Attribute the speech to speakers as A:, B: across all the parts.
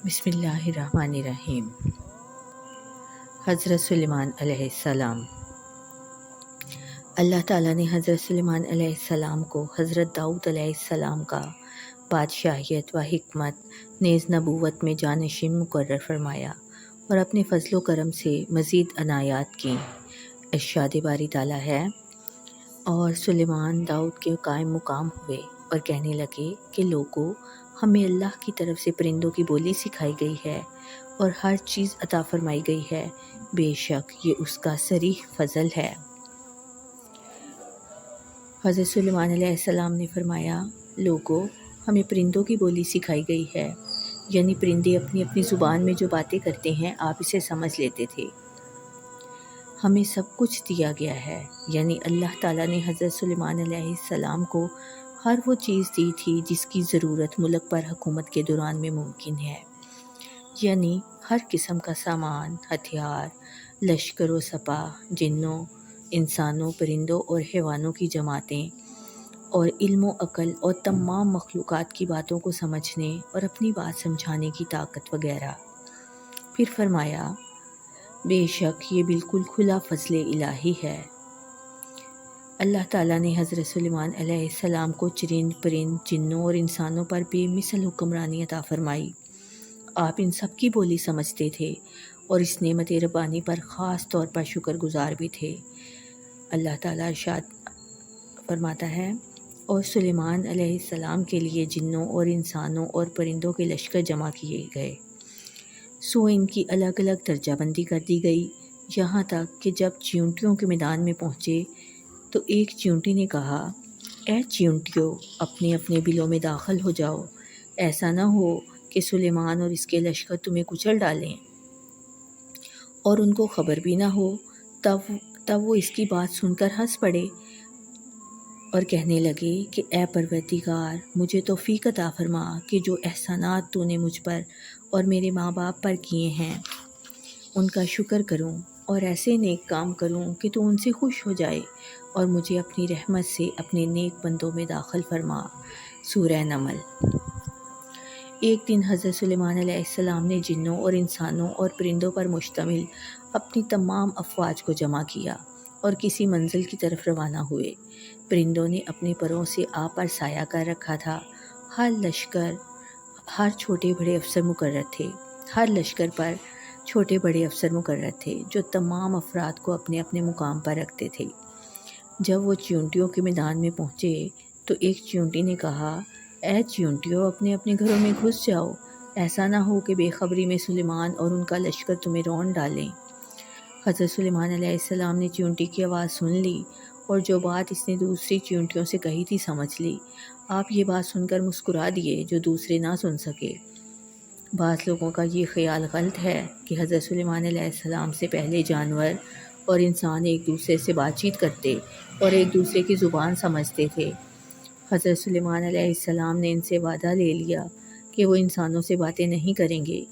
A: بسم اللہ الرحمن الرحیم۔ حضرت سلیمان علیہ السلام۔ اللہ تعالیٰ نے حضرت سلیمان علیہ السلام کو حضرت داؤد علیہ السلام کا بادشاہیت و حکمت نیز نبوت میں جانشین مقرر فرمایا اور اپنے فضل و کرم سے مزید عنایات کیں۔ ارشاد باری تعالیٰ ہے، اور سلیمان داؤد کے قائم مقام ہوئے اور کہنے لگے کہ لوگو، ہمیں اللہ کی طرف سے پرندوں کی بولی سکھائی گئی ہے اور ہر چیز عطا فرمائی گئی ہے، بے شک یہ اس کا صریح فضل ہے۔ حضرت سلیمان علیہ السلام نے فرمایا، لوگو، ہمیں پرندوں کی بولی سکھائی گئی ہے، یعنی پرندے اپنی اپنی زبان میں جو باتیں کرتے ہیں آپ اسے سمجھ لیتے تھے۔ ہمیں سب کچھ دیا گیا ہے، یعنی اللہ تعالیٰ نے حضرت سلیمان علیہ السلام کو ہر وہ چیز دی تھی جس کی ضرورت ملک پر حکومت کے دوران میں ممکن ہے، یعنی ہر قسم کا سامان، ہتھیار، لشکر و سپاہ، جنوں، انسانوں، پرندوں اور حیوانوں کی جماعتیں، اور علم و عقل اور تمام مخلوقات کی باتوں کو سمجھنے اور اپنی بات سمجھانے کی طاقت وغیرہ۔ پھر فرمایا، بے شک یہ بالکل کھلا فضل الہی ہے۔ اللہ تعالیٰ نے حضرت سلیمان علیہ السلام کو چرند پرند، جنوں اور انسانوں پر بے مثل حکمرانی عطا فرمائی۔ آپ ان سب کی بولی سمجھتے تھے اور اس نعمت ربانی پر خاص طور پر شکر گزار بھی تھے۔ اللہ تعالیٰ ارشاد فرماتا ہے، اور سلیمان علیہ السلام کے لیے جنوں اور انسانوں اور پرندوں کے لشکر جمع کیے گئے، سو ان کی الگ الگ درجہ بندی کر دی گئی، یہاں تک کہ جب چیونٹیوں کے میدان میں پہنچے تو ایک چیونٹی نے کہا، اے چیونٹیوں، اپنے اپنے بلوں میں داخل ہو جاؤ، ایسا نہ ہو کہ سلیمان اور اس کے لشکر تمہیں کچل ڈالیں۔ اور ان کو خبر بھی نہ ہو۔ تب وہ اس کی بات سن کر ہنس پڑے اور کہنے لگے کہ اے پروردگار، مجھے توفیق عطا فرما کہ جو احسانات تو نے مجھ پر اور میرے ماں باپ پر کیے ہیں ان کا شکر کروں، اور ایسے نیک کام کروں کہ تو ان سے خوش ہو جائے، اور مجھے اپنی رحمت سے اپنے نیک بندوں میں داخل فرما۔ سورہ نمل۔ ایک دن حضرت سلیمان علیہ السلام نے جنوں اور انسانوں اور پرندوں پر مشتمل اپنی تمام افواج کو جمع کیا اور کسی منزل کی طرف روانہ ہوئے۔ پرندوں نے اپنے پروں سے آپ پر سایہ کر رکھا تھا۔ ہر چھوٹے بڑے افسر مقرر تھے۔ ہر لشکر پر چھوٹے بڑے افسر مقرر تھے جو تمام افراد کو اپنے اپنے مقام پر رکھتے تھے۔ جب وہ چیونٹیوں کے میدان میں پہنچے تو ایک چیونٹی نے کہا، اے چیونٹیوں، اپنے اپنے گھروں میں گھس جاؤ، ایسا نہ ہو کہ بے خبری میں سلیمان اور ان کا لشکر تمہیں رون ڈالیں۔ حضرت سلیمان علیہ السلام نے چیونٹی کی آواز سن لی اور جو بات اس نے دوسری چیونٹیوں سے کہی تھی سمجھ لی۔ آپ یہ بات سن کر مسکرا دیے جو دوسرے نہ سن سکے۔ بعض لوگوں کا یہ خیال غلط ہے کہ حضرت سلیمان علیہ السلام سے پہلے جانور اور انسان ایک دوسرے سے بات چیت کرتے اور ایک دوسرے کی زبان سمجھتے تھے۔ حضرت سلیمان علیہ السلام نے ان سے وعدہ لے لیا کہ وہ انسانوں سے باتیں نہیں کریں گے،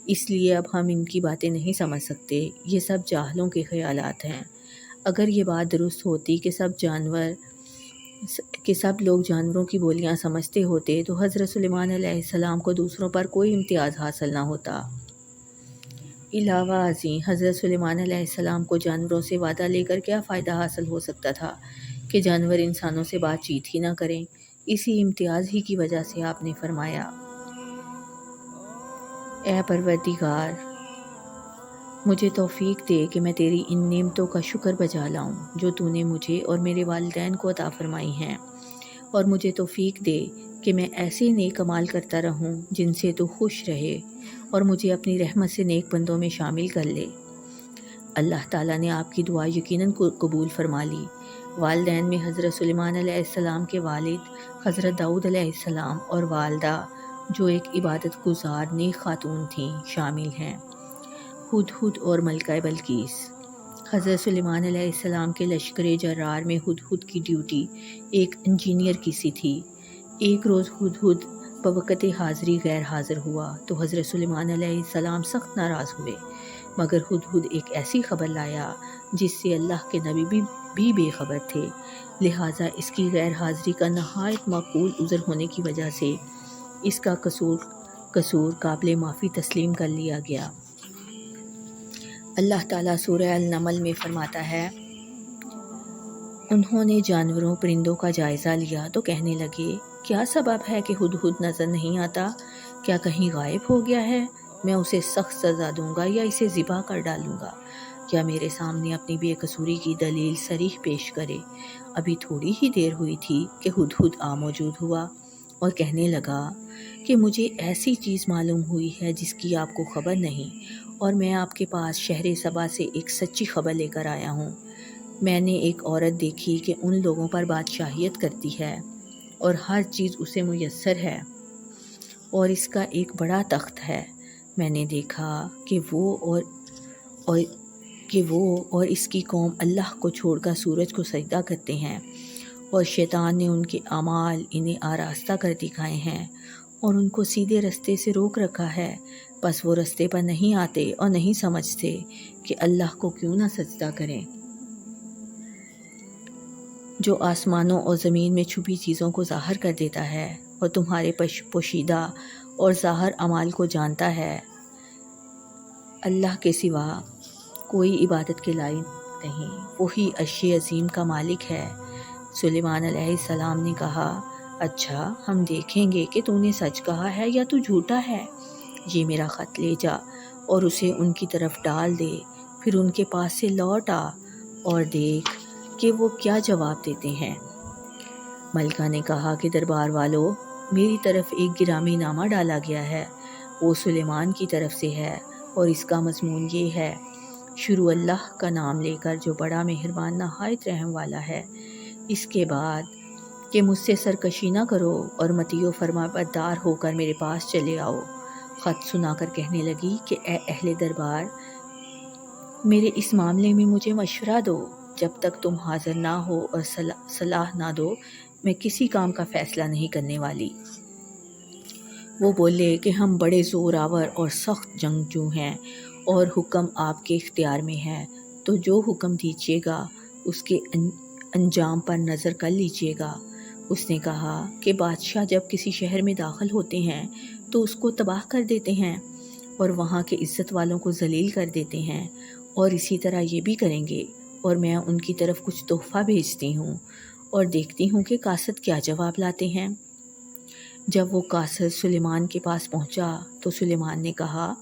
A: اس لیے اب ہم ان کی باتیں نہیں سمجھ سکتے۔ یہ سب جاہلوں کے خیالات ہیں۔ اگر یہ بات درست ہوتی کہ سب لوگ جانوروں کی بولیاں سمجھتے ہوتے تو حضرت سلیمان علیہ السلام کو دوسروں پر کوئی امتیاز حاصل نہ ہوتا۔ علاوہ ازیں حضرت سلیمان علیہ السلام کو جانوروں سے وعدہ لے کر کیا فائدہ حاصل ہو سکتا تھا کہ جانور انسانوں سے بات چیت ہی نہ کریں۔ اسی امتیاز ہی کی وجہ سے آپ نے فرمایا، اے پروردگار، مجھے توفیق دے کہ میں تیری ان نعمتوں کا شکر بجا لاؤں جو تو نے مجھے اور میرے والدین کو عطا فرمائی ہیں، اور مجھے توفیق دے کہ میں ایسے نیک اعمال کرتا رہوں جن سے تو خوش رہے، اور مجھے اپنی رحمت سے نیک بندوں میں شامل کر لے۔ اللہ تعالیٰ نے آپ کی دعا یقیناً قبول فرما لی۔ والدین میں حضرت سلیمان علیہ السلام کے والد حضرت داؤد علیہ السلام اور والدہ جو ایک عبادت گزار نیک خاتون تھیں شامل ہیں۔ ہدہد اور ملکہ بلقیس۔ حضرت سلیمان علیہ السلام کے لشکر جرار میں ہدہد کی ڈیوٹی ایک انجینئر کی سی تھی۔ ایک روز ہدہد بوقت حاضری غیر حاضر ہوا تو حضرت سلیمان علیہ السلام سخت ناراض ہوئے، مگر ہدہد ایک ایسی خبر لایا جس سے اللہ کے نبی بھی بے خبر تھے، لہٰذا اس کی غیر حاضری کا نہایت معقول عذر ہونے کی وجہ سے اس کا قصور قابل معافی تسلیم کر لیا گیا۔ اللہ تعالیٰ سورہ النمل میں فرماتا ہے، انہوں نے جانوروں پرندوں کا جائزہ لیا تو کہنے لگے، کیا سبب ہے کہ ہدہد نظر نہیں آتا؟ کیا کہیں غائب ہو گیا ہے؟ میں اسے سخت سزا دوں گا یا اسے ذبح کر ڈالوں گا، یا میرے سامنے اپنی بے قصوری کی دلیل صریح پیش کرے۔ ابھی تھوڑی ہی دیر ہوئی تھی کہ ہدہد آ موجود ہوا اور کہنے لگا کہ مجھے ایسی چیز معلوم ہوئی ہے جس کی آپ کو خبر نہیں، اور میں آپ کے پاس شہر سبا سے ایک سچی خبر لے کر آیا ہوں۔ میں نے ایک عورت دیکھی کہ ان لوگوں پر بادشاہیت کرتی ہے اور ہر چیز اسے میسر ہے، اور اس کا ایک بڑا تخت ہے۔ میں نے دیکھا کہ وہ اور اس کی قوم اللہ کو چھوڑ کر سورج کو سجدہ کرتے ہیں، اور شیطان نے ان کے اعمال انہیں آراستہ کر دکھائے ہیں اور ان کو سیدھے رستے سے روک رکھا ہے، بس وہ رستے پر نہیں آتے اور نہیں سمجھتے کہ اللہ کو کیوں نہ سجدہ کریں، جو آسمانوں اور زمین میں چھپی چیزوں کو ظاہر کر دیتا ہے اور تمہارے پوشیدہ اور ظاہر اعمال کو جانتا ہے۔ اللہ کے سوا کوئی عبادت کے لائق نہیں، وہی عرش عظیم کا مالک ہے۔ سلیمان علیہ السلام نے کہا، اچھا ہم دیکھیں گے کہ تو نے سچ کہا ہے یا تو جھوٹا ہے۔ یہ میرا خط لے جا اور اسے ان کی طرف ڈال دے، پھر ان کے پاس سے لوٹ آ اور دیکھ کہ وہ کیا جواب دیتے ہیں۔ ملکہ نے کہا کہ دربار والو، میری طرف ایک گرامی نامہ ڈالا گیا ہے، وہ سلیمان کی طرف سے ہے، اور اس کا مضمون یہ ہے، شروع اللہ کا نام لے کر جو بڑا مہربان نہایت رحم والا ہے۔ اس کے بعد کہ مجھ سے سرکشی نہ کرو اور مطیع و فرما بردار ہو کر میرے پاس چلے آؤ۔ خط سنا کر کہنے لگی کہ اے اہل دربار، میرے اس معاملے میں مجھے مشورہ دو، جب تک تم حاضر نہ ہو اور صلاح نہ دو میں کسی کام کا فیصلہ نہیں کرنے والی۔ وہ بولے کہ ہم بڑے زور آور اور سخت جنگجو ہیں اور حکم آپ کے اختیار میں ہے، تو جو حکم دیجیے گا اس کے انجام پر نظر کر لیجیے گا۔ اس نے کہا کہ بادشاہ جب کسی شہر میں داخل ہوتے ہیں تو اس کو تباہ کر دیتے ہیں اور وہاں کے عزت والوں کو ذلیل کر دیتے ہیں، اور اسی طرح یہ بھی کریں گے، اور میں ان کی طرف کچھ تحفہ بھیجتی ہوں اور دیکھتی ہوں کہ قاصد کیا جواب لاتے ہیں۔ جب وہ قاصد سلیمان کے پاس پہنچا تو سلیمان نے کہا،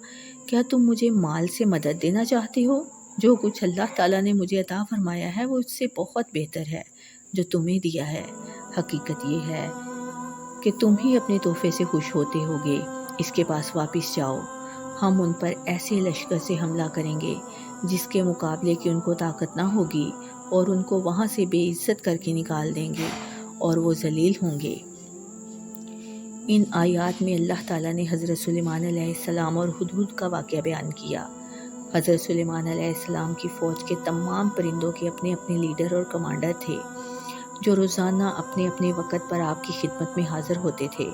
A: کیا تم مجھے مال سے مدد دینا چاہتے ہو؟ جو کچھ اللہ تعالیٰ نے مجھے عطا فرمایا ہے وہ اس سے بہت بہتر ہے جو تمہیں دیا ہے۔ حقیقت یہ ہے کہ تم ہی اپنے تحفے سے خوش ہوتے ہوگے۔ اس کے پاس واپس جاؤ، ہم ان پر ایسے لشکر سے حملہ کریں گے جس کے مقابلے کی ان کو طاقت نہ ہوگی، اور ان کو وہاں سے بے عزت کر کے نکال دیں گے اور وہ ذلیل ہوں گے۔ ان آیات میں اللہ تعالیٰ نے حضرت سلیمان علیہ السلام اور ہدہد کا واقعہ بیان کیا۔ حضرت سلیمان علیہ السلام کی فوج کے تمام پرندوں کے اپنے اپنے لیڈر اور کمانڈر تھے، جو روزانہ اپنے اپنے وقت پر آپ کی خدمت میں حاضر ہوتے تھے۔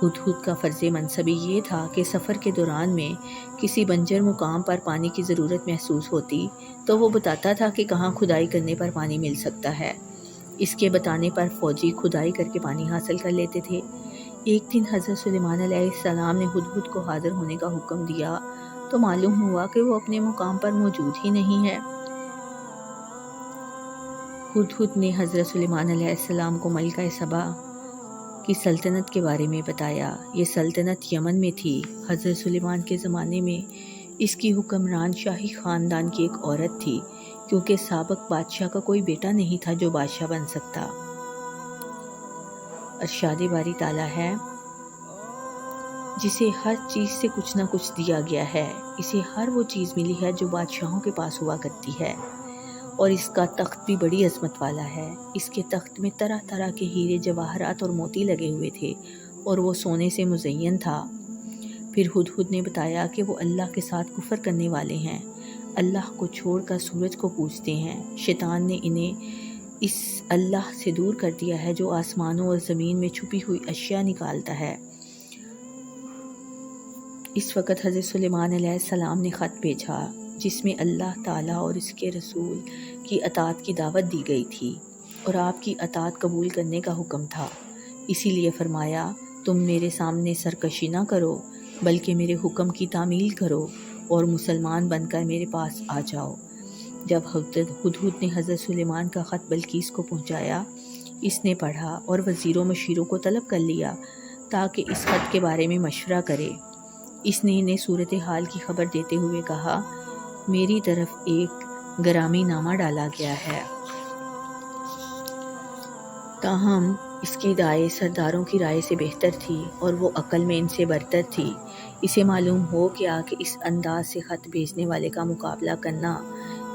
A: ہدہد کا فرض منصبی یہ تھا کہ سفر کے دوران میں کسی بنجر مقام پر پانی کی ضرورت محسوس ہوتی تو وہ بتاتا تھا کہ کہاں کھدائی کرنے پر پانی مل سکتا ہے۔ اس کے بتانے پر فوجی کھدائی کر کے پانی حاصل کر لیتے تھے۔ ایک دن حضرت سلیمان علیہ السلام نے ہدہد کو حاضر ہونے کا حکم دیا تو معلوم ہوا کہ وہ اپنے مقام پر موجود ہی نہیں ہے۔ ہدہد نے حضرت سلیمان علیہ السلام کو ملکہ سبا کی سلطنت کے بارے میں بتایا۔ یہ سلطنت یمن میں تھی۔ حضرت سلیمان کے زمانے میں اس کی حکمران شاہی خاندان کی ایک عورت تھی، کیونکہ سابق بادشاہ کا کوئی بیٹا نہیں تھا جو بادشاہ بن سکتا۔ ارشاد باری تعالیٰ ہے، جسے ہر چیز سے کچھ نہ کچھ دیا گیا ہے، اسے ہر وہ چیز ملی ہے جو بادشاہوں کے پاس ہوا کرتی ہے، اور اس کا تخت بھی بڑی عظمت والا ہے۔ اس کے تخت میں طرح طرح کے ہیرے جواہرات اور موتی لگے ہوئے تھے، اور وہ سونے سے مزین تھا۔ پھر ہدہد نے بتایا کہ وہ اللہ کے ساتھ کفر کرنے والے ہیں، اللہ کو چھوڑ کر سورج کو پوجتے ہیں۔ شیطان نے انہیں اس اللہ سے دور کر دیا ہے جو آسمانوں اور زمین میں چھپی ہوئی اشیاء نکالتا ہے۔ اس وقت حضرت سلیمان علیہ السلام نے خط بھیجا جس میں اللہ تعالیٰ اور اس کے رسول کی اطاعت کی دعوت دی گئی تھی اور آپ کی اطاعت قبول کرنے کا حکم تھا۔ اسی لیے فرمایا، تم میرے سامنے سرکشی نہ کرو، بلکہ میرے حکم کی تعمیل کرو اور مسلمان بن کر میرے پاس آ جاؤ۔ جب ہدہد نے حضرت سلیمان کا خط بلقیس کو پہنچایا، اس نے پڑھا اور وزیروں مشیروں کو طلب کر لیا تاکہ اس خط کے بارے میں مشورہ کرے۔ اس نے انہیں صورتحال کی خبر دیتے ہوئے کہا، میری طرف ایک گرامی نامہ ڈالا گیا ہے، تاہم اس کی رائے سرداروں کی رائے سے بہتر تھی اور وہ عقل میں ان سے برتر تھی۔ اسے معلوم ہو گیا کہ اس انداز سے خط بھیجنے والے کا مقابلہ کرنا،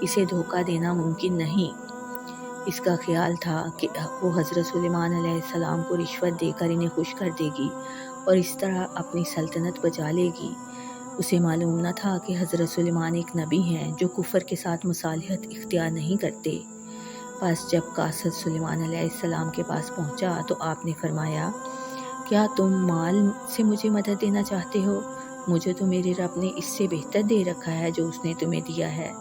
A: اسے دھوکہ دینا ممکن نہیں۔ اس کا خیال تھا کہ وہ حضرت سلیمان علیہ السلام کو رشوت دے کر انہیں خوش کر دے گی اور اس طرح اپنی سلطنت بچا لے گی۔ اسے معلوم نہ تھا کہ حضرت سلیمان ایک نبی ہیں جو کفر کے ساتھ مصالحت اختیار نہیں کرتے۔ بس جب قاصد سلیمان علیہ السلام کے پاس پہنچا تو آپ نے فرمایا، کیا تم مال سے مجھے مدد دینا چاہتے ہو؟ مجھے تو میرے رب نے اس سے بہتر دے رکھا ہے جو اس نے تمہیں دیا ہے،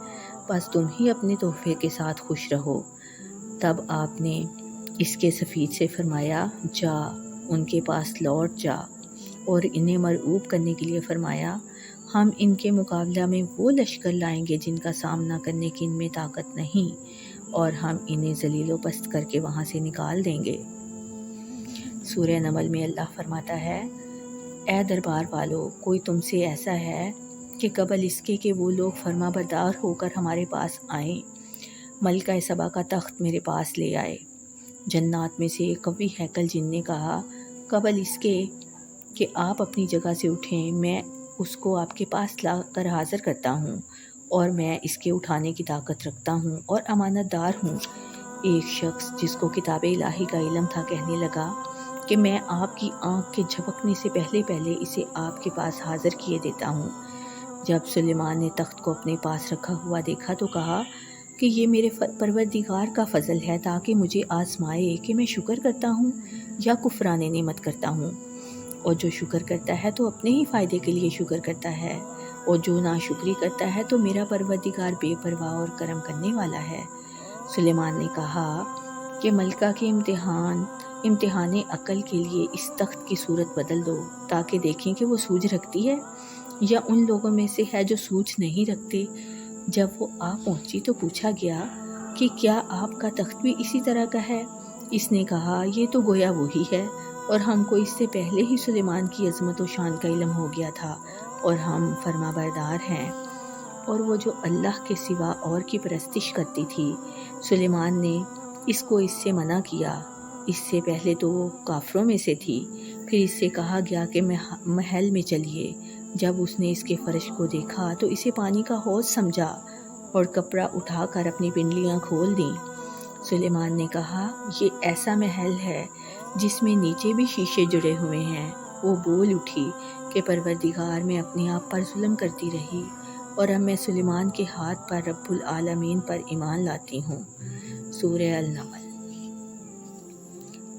A: بس تم ہی اپنے تحفے کے ساتھ خوش رہو۔ تب آپ نے اس کے سفیر سے فرمایا، جا ان کے پاس لوٹ جا، اور انہیں مرعوب کرنے کے لیے فرمایا، ہم ان کے مقابلہ میں وہ لشکر لائیں گے جن کا سامنا کرنے کی ان میں طاقت نہیں، اور ہم انہیں ذلیل و پست کر کے وہاں سے نکال دیں گے۔ سورہ نمل میں اللہ فرماتا ہے، اے دربار والو، کوئی تم سے ایسا ہے کہ قبل اس کے کہ وہ لوگ فرما بردار ہو کر ہمارے پاس آئیں، ملکہ سبا کا تخت میرے پاس لے آئے۔ جنات میں سے ایک قوی ہیکل جن نے کہا، قبل اس کے کہ آپ اپنی جگہ سے اٹھیں، میں اس کو آپ کے پاس لا کر حاضر کرتا ہوں، اور میں اس کے اٹھانے کی طاقت رکھتا ہوں اور امانت دار ہوں۔ ایک شخص جس کو کتاب الہی کا علم تھا کہنے لگا کہ میں آپ کی آنکھ کے جھپکنے سے پہلے اسے آپ کے پاس حاضر کیے دیتا ہوں۔ جب سلیمان نے تخت کو اپنے پاس رکھا ہوا دیکھا تو کہا کہ یہ میرے پروردگار کا فضل ہے تاکہ مجھے آزمائے کہ میں شکر کرتا ہوں یا کفران نعمت کرتا ہوں، اور جو شکر کرتا ہے تو اپنے ہی فائدے کے لیے شکر کرتا ہے، اور جو ناشکری کرتا ہے تو میرا پروردگار بے پرواہ اور کرم کرنے والا ہے۔ سلیمان نے کہا کہ ملکہ کے امتحان عقل کے لیے اس تخت کی صورت بدل دو تاکہ دیکھیں کہ وہ سوجھ رکھتی ہے یا ان لوگوں میں سے ہے جو سوجھ نہیں رکھتے۔ جب وہ آ پہنچی تو پوچھا گیا کہ کیا آپ کا تخت بھی اسی طرح کا ہے؟ اس نے کہا، یہ تو گویا وہی ہے، اور ہم کو اس سے پہلے ہی سلیمان کی عظمت و شان کا علم ہو گیا تھا، اور ہم فرما بردار ہیں۔ اور وہ جو اللہ کے سوا اور کی پرستش کرتی تھی، سلیمان نے اس کو اس سے منع کیا۔ اس سے پہلے تو وہ کافروں میں سے تھی۔ پھر اس سے کہا گیا کہ محل میں چلیے۔ جب اس نے اس کے فرش کو دیکھا تو اسے پانی کا حوض سمجھا اور کپڑا اٹھا کر اپنی پنڈلیاں کھول دیں۔ سلیمان نے کہا، یہ ایسا محل ہے جس میں نیچے بھی شیشے جڑے ہوئے ہیں۔ وہ بول اٹھی کہ پروردگار، میں اپنے آپ پر ظلم کرتی رہی، اور اب میں سلیمان کے ہاتھ پر رب العالمین پر ایمان لاتی ہوں۔ سورہ النمل۔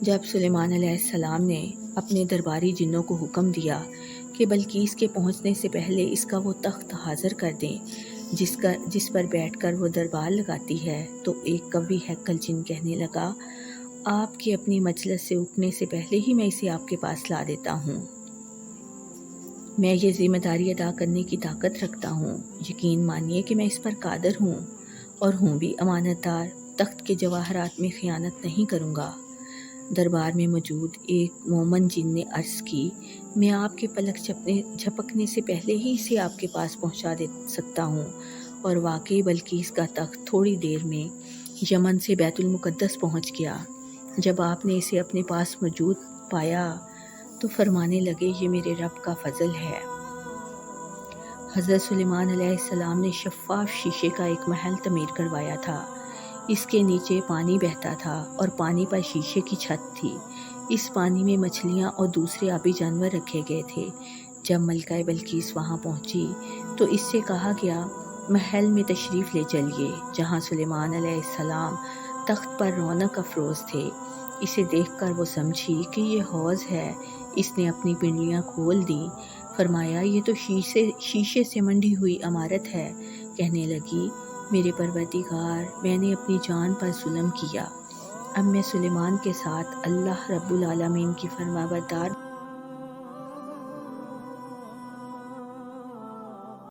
A: جب سلیمان علیہ السلام نے اپنے درباری جنوں کو حکم دیا کہ بلقیس کے پہنچنے سے پہلے اس کا وہ تخت حاضر کر دیں جس پر بیٹھ کر وہ دربار لگاتی ہے، تو ایک قوی ہیکل جن کہنے لگا، آپ کے اپنی مجلس سے اٹھنے سے پہلے ہی میں اسے آپ کے پاس لا دیتا ہوں۔ میں یہ ذمہ داری ادا کرنے کی طاقت رکھتا ہوں۔ یقین مانیے کہ میں اس پر قادر ہوں، اور ہوں بھی امانت دار۔ تخت کے جواہرات میں خیانت نہیں کروں گا۔ دربار میں موجود ایک مومن جن نے عرض کی، میں آپ کے پلک جھپکنے سے پہلے ہی اسے آپ کے پاس پہنچا دے سکتا ہوں۔ اور واقعی بلقیس کا تخت تھوڑی دیر میں یمن سے بیت المقدس پہنچ گیا۔ جب آپ نے اسے اپنے پاس موجود پایا تو فرمانے لگے، یہ میرے رب کا فضل ہے۔ حضرت سلیمان علیہ السلام نے شفاف شیشے کا ایک محل تعمیر کروایا تھا۔ اس کے نیچے پانی بہتا تھا اور پانی پر شیشے کی چھت تھی۔ اس پانی میں مچھلیاں اور دوسرے آبی جانور رکھے گئے تھے۔ جب ملکہ بلقیس وہاں پہنچی تو اس سے کہا گیا، محل میں تشریف لے چلیے جہاں سلیمان علیہ السلام تخت پر رونق افروز تھے۔ اسے دیکھ کر وہ سمجھی کہ یہ حوض ہے۔ اس نے اپنی پنڈلیاں کھول دیں۔ فرمایا، یہ تو شیشے سے منڈی ہوئی عمارت ہے۔ کہنے لگی، میرے پروردگار، میں نے اپنی جان پر ظلم کیا۔ اب میں سلیمان کے ساتھ اللہ رب العالمین کی فرما بردار